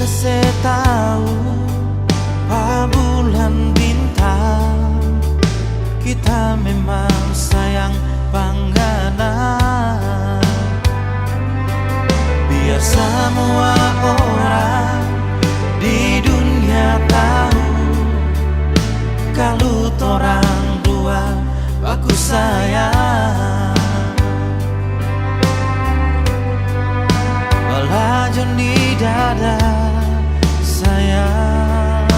Kasih tahu pa bulan bintang, kita memang sayang pangganan. Biar semua orang di dunia tahu kalau torang dua bagus sayang. Belajar di dada sayang,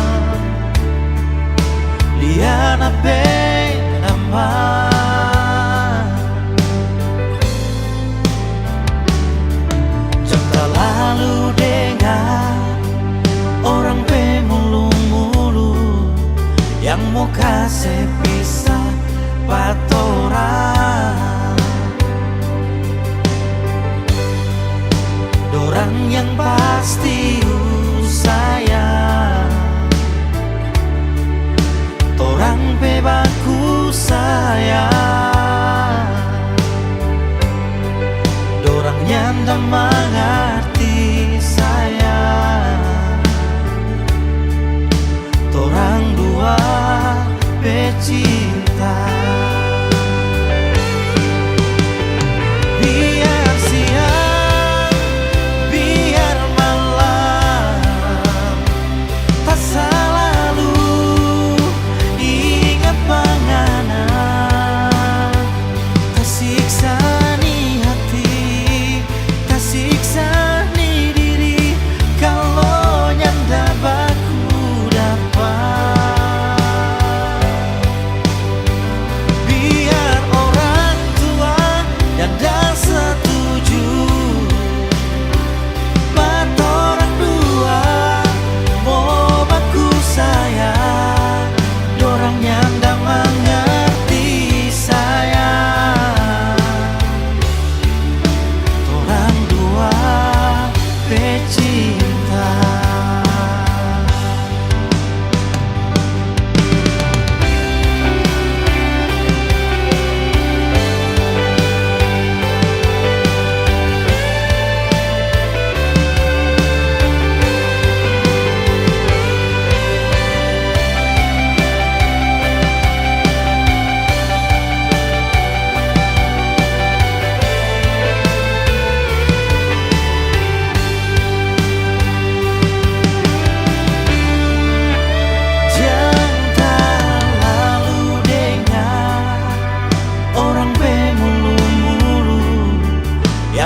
lihat apa nama. Jangan terlalu dengar orang pemulu-mulu yang mau kasih pisah patorang. Dorang yang pasti sayang, torang bebaku sayang. Dorang nyanda mengerti sayang, torang dua pecinta.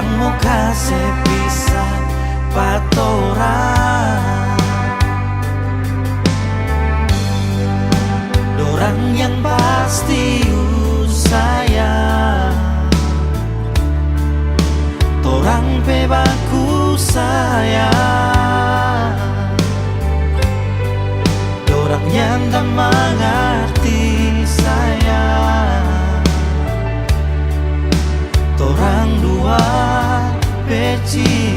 Mau kasih pisah patorang, dorang yang pasti sayang, torang bebaku sayang. Dorang nyanda mengerti sayang, torang dua pecinta.